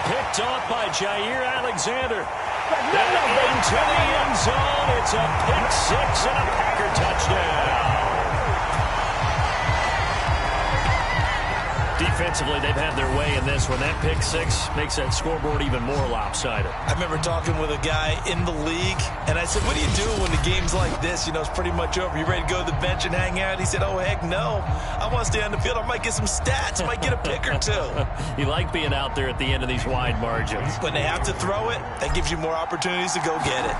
Picked off by Jair Alexander. And into the end zone. It's a pick 6 and a Packer touchdown. Defensively, they've had their way in this one. That pick 6 makes that scoreboard even more lopsided. I remember talking with a guy in the league, and I said, what do you do when the game's like this? It's pretty much over. You ready to go to the bench and hang out? He said, oh, heck no. I want to stay on the field. I might get some stats. I might get a pick or 2. You like being out there at the end of these wide margins. When they have to throw it, that gives you more opportunities to go get it.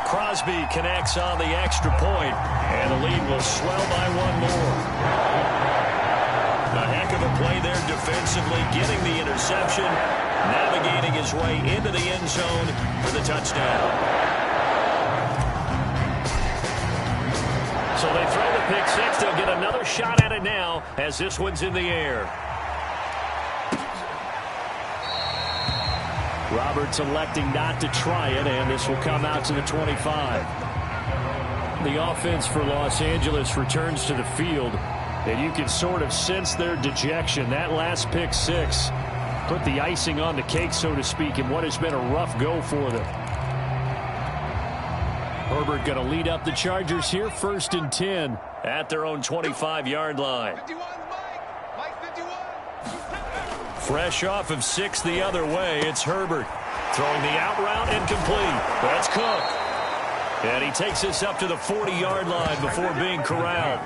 Crosby connects on the extra point, and the lead will swell by 1 more. A heck of a play there defensively, getting the interception, navigating his way into the end zone for the touchdown. So they throw the pick 6. They'll get another shot at it now as this one's in the air. Roberts electing not to try it, and this will come out to the 25. The offense for Los Angeles returns to the field, and you can sort of sense their dejection. That last pick 6 put the icing on the cake, so to speak, in what has been a rough go for them. Herbert going to lead up the Chargers here, 1st and 10 at their own 25-yard line. Fresh off of 6 the other way, it's Herbert throwing the out route incomplete. That's Cook. And he takes this up to the 40-yard line before being corralled.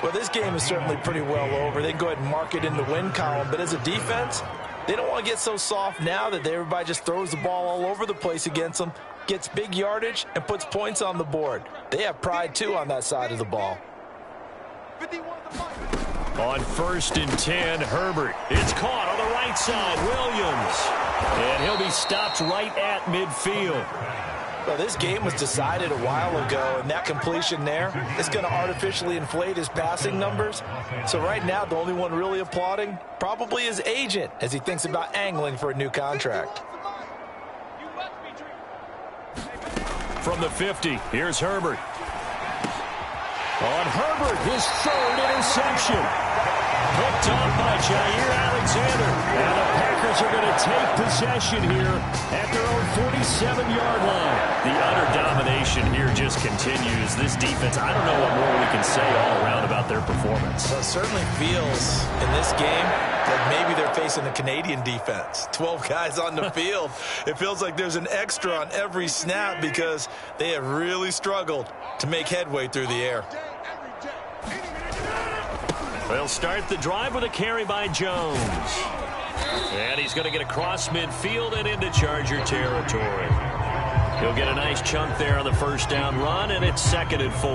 Well, this game is certainly pretty well over. They can go ahead and mark it in the win column, but as a defense, They don't want to get so soft now that everybody just throws the ball all over the place against them, gets big yardage, and puts points on the board. They have pride, too, on that side of the ball. On 1st and 10, Herbert. It's caught on the right side. Williams. And he'll be stopped right at midfield. Well, this game was decided a while ago, and that completion there is going to artificially inflate his passing numbers. So right now, the only one really applauding probably his agent as he thinks about angling for a new contract. From the 50, here's Herbert. On Herbert, his 3rd interception. Picked off by Jair Alexander. And the Packers are going to take possession here at their own 47-yard line. The utter domination here just continues. This defense, I don't know what more we can say all around about their performance. Well, it certainly feels in this game like maybe they're facing a Canadian defense. 12 guys on the field. It feels like there's an extra on every snap because they have really struggled to make headway through the air. They'll start the drive with a carry by Jones. And he's going to get across midfield and into Charger territory. He'll get a nice chunk there on the 1st down run, and it's 2nd and 4.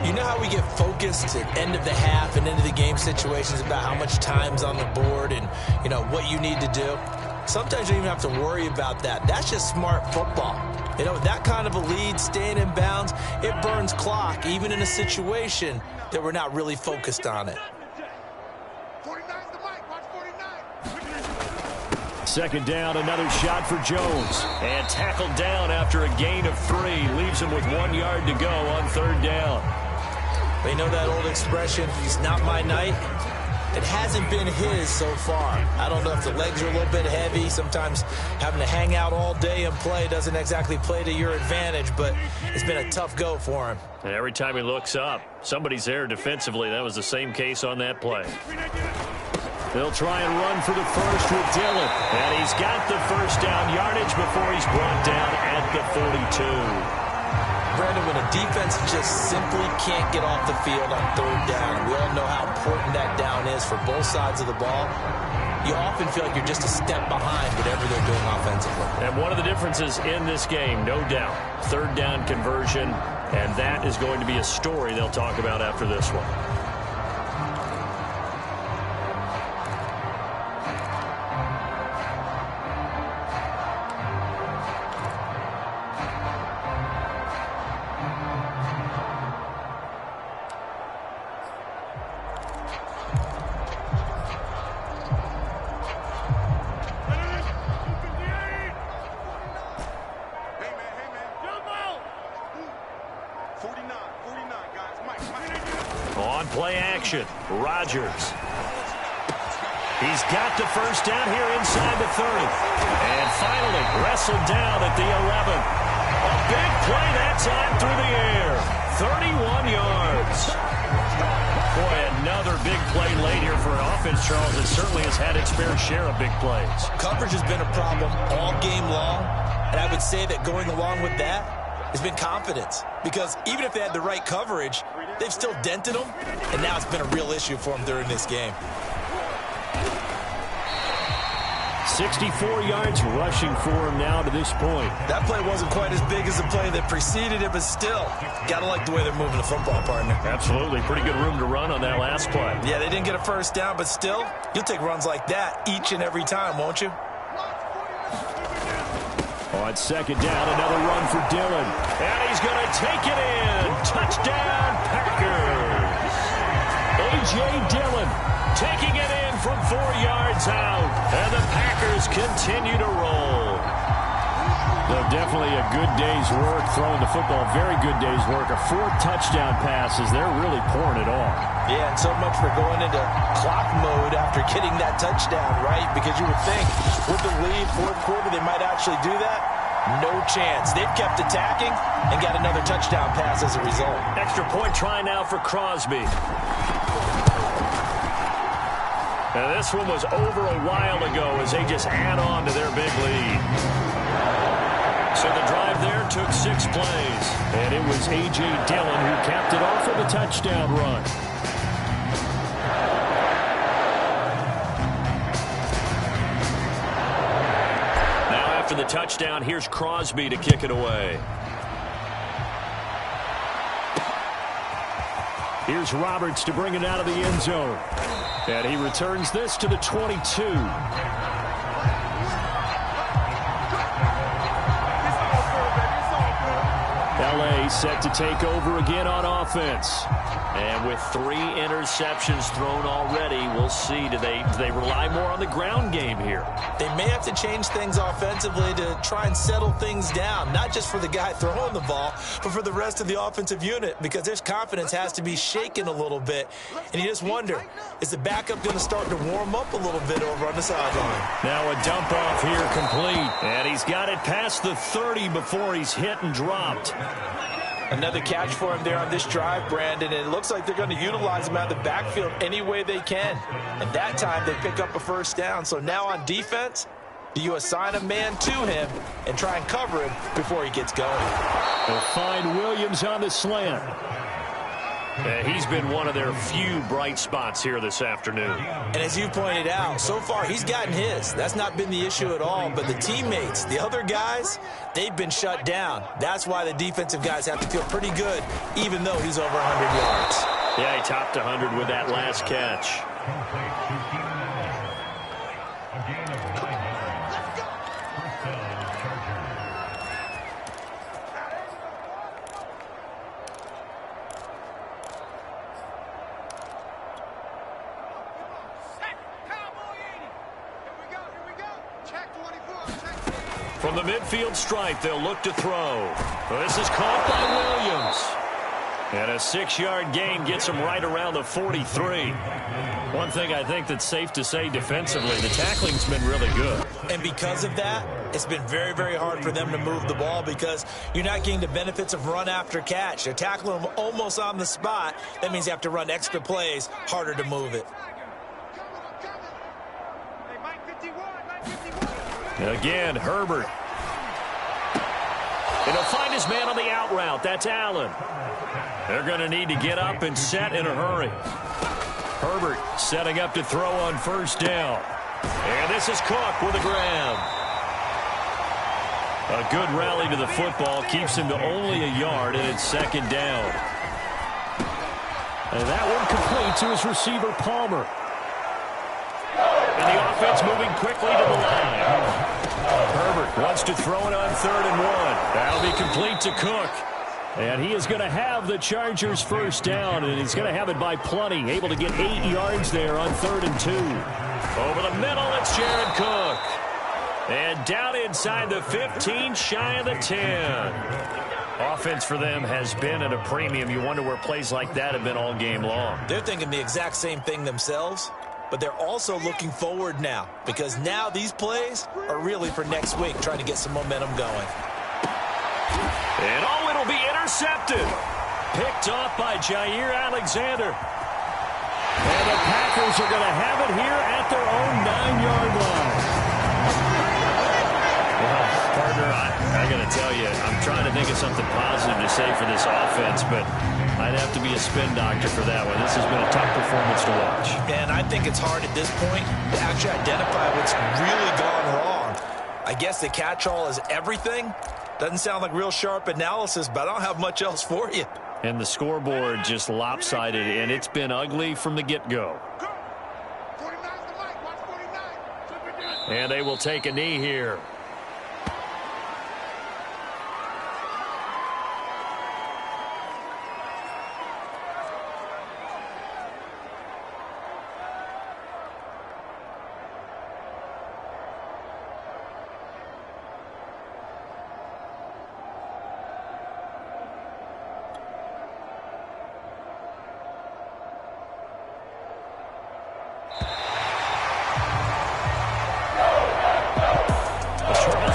You know how we get focused at end of the half and into the game situations about how much time's on the board and, you know, what you need to do? Sometimes you don't even have to worry about that. That's just smart football. You know, that kind of a lead, staying in bounds, it burns clock, even in a situation that we're not really focused on it. 49's the mic. Watch 49. 2nd down, another shot for Jones. And tackled down after a gain of 3. Leaves him with 1 yard to go on 3rd down. They know that old expression, it's not my night. It hasn't been his so far. I don't know if the legs are a little bit heavy. Sometimes having to hang out all day and play doesn't exactly play to your advantage, but it's been a tough go for him. And every time he looks up, somebody's there defensively. That was the same case on that play. They'll try and run for the 1st with Dillon. And he's got the 1st down yardage before he's brought down at the 42. Brandon, when a defense just simply can't get off the field on 3rd down, we all know how important that down is for both sides of the ball. You often feel like you're just a step behind whatever they're doing offensively. And one of the differences in this game, no doubt, 3rd down conversion, and that is going to be a story they'll talk about after this one. Rodgers. He's got the 1st down here inside the 30. And finally wrestled down at the 11. A big play that time through the air. 31 yards. Boy, another big play late here for an offense, Charles, that certainly has had its fair share of big plays. Coverage has been a problem all game long, and I would say that going along with that has been confidence. Because even if they had the right coverage, they've still dented them, and now it's been a real issue for them during this game. 64 yards rushing for him now to this point. That play wasn't quite as big as the play that preceded it, but still, gotta like the way they're moving the football, partner. Absolutely. Pretty good room to run on that last play. Yeah, they didn't get a 1st down, but still, you'll take runs like that each and every time, won't you? On 2nd down, another run for Dillon. And he's going to take it in. Touchdown, Packers. A.J. Dillon taking it in from 4 yards out. And the Packers continue to roll. Though definitely a good day's work throwing the football. Very good day's work. A 4th touchdown passes. They're really pouring it on. Yeah, and so much for going into clock mode after getting that touchdown, right? Because you would think with the lead, 4th quarter, they might actually do that. No chance. They've kept attacking and got another touchdown pass as a result. Extra point try now for Crosby. Now this one was over a while ago as they just add on to their big lead. So the drive there took 6 plays. And it was A.J. Dillon who capped it off with a touchdown run. for the touchdown. Here's Crosby to kick it away. Here's Roberts to bring it out of the end zone. And he returns this to the 22. LA set to take over again on offense. And with 3 interceptions thrown already, we'll see. Do they rely more on the ground game here? They may have to change things offensively to try and settle things down, not just for the guy throwing the ball, but for the rest of the offensive unit, because their confidence has to be shaken a little bit. And you just wonder, is the backup going to start to warm up a little bit over on the sideline? Now a dump off here complete. And he's got it past the 30 before he's hit and dropped. Another catch for him there on this drive, Brandon, and it looks like they're going to utilize him out of the backfield any way they can. And that time they pick up a first down. So now on defense, do you assign a man to him and try and cover him before he gets going? They'll find Williams on the slant. He's been one of their few bright spots here this afternoon. And as you pointed out, so far he's gotten his. That's not been the issue at all. But the teammates, the other guys, they've been shut down. That's why the defensive guys have to feel pretty good, even though he's over 100 yards. Yeah, he topped 100 with that last catch. From the midfield stripe, they'll look to throw. This is caught by Williams. And a 6-yard gain gets him right around the 43. One thing I think that's safe to say defensively, the tackling's been really good. And because of that, it's been very, very hard for them to move the ball because you're not getting the benefits of run after catch. They're tackling them almost on the spot. That means you have to run extra plays, harder to move it. Again, Herbert. And he'll find his man on the out route. That's Allen. They're going to need to get up and set in a hurry. Herbert setting up to throw on first down. And this is Cook with a grab. A good rally to the football keeps him to only a yard, and it's second down. And that one complete to his receiver, Palmer. And the offense moving quickly to the line. Herbert wants to throw it on 3rd and 1. That'll be complete to Cook. And he is going to have the Chargers first down, and he's going to have it by plenty. Able to get 8 yards there on 3rd and 2. Over the middle, it's Jared Cook. And down inside the 15, shy of the 10. Offense for them has been at a premium. You wonder where plays like that have been all game long. They're thinking the exact same thing themselves. But they're also looking forward now because now these plays are really for next week, trying to get some momentum going. And it'll be intercepted. Picked off by Jair Alexander. And the Packers are going to have it here at their own 9-yard line. Well, partner, I got to tell you, I'm trying to think of something positive to say for this offense, but I'd have to be a spin doctor for that one. This has been a tough performance to watch. And I think it's hard at this point to actually identify what's really gone wrong. I guess the catch-all is everything. Doesn't sound like real sharp analysis, but I don't have much else for you. And the scoreboard just lopsided, and it's been ugly from the get-go. And they will take a knee here.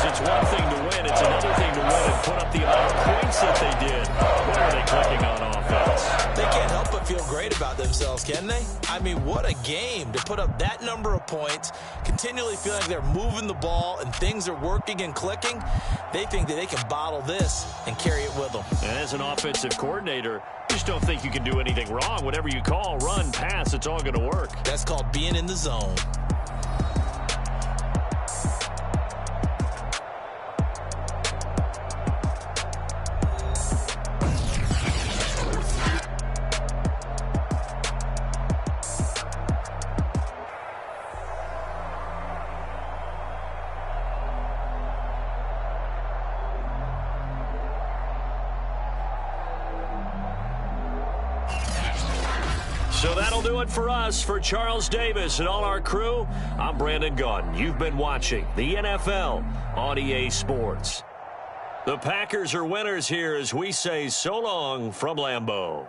It's one thing to win. It's another thing to win and put up the amount of points that they did. Why are they clicking on offense? They can't help but feel great about themselves, can they? I mean, what a game to put up that number of points, continually feel like they're moving the ball and things are working and clicking. They think that they can bottle this and carry it with them. And as an offensive coordinator, you just don't think you can do anything wrong. Whatever you call, run, pass, it's all going to work. That's called being in the zone. So that'll do it for us. For Charles Davis and all our crew, I'm Brandon Gaudin. You've been watching the NFL on EA Sports. The Packers are winners here as we say so long from Lambeau.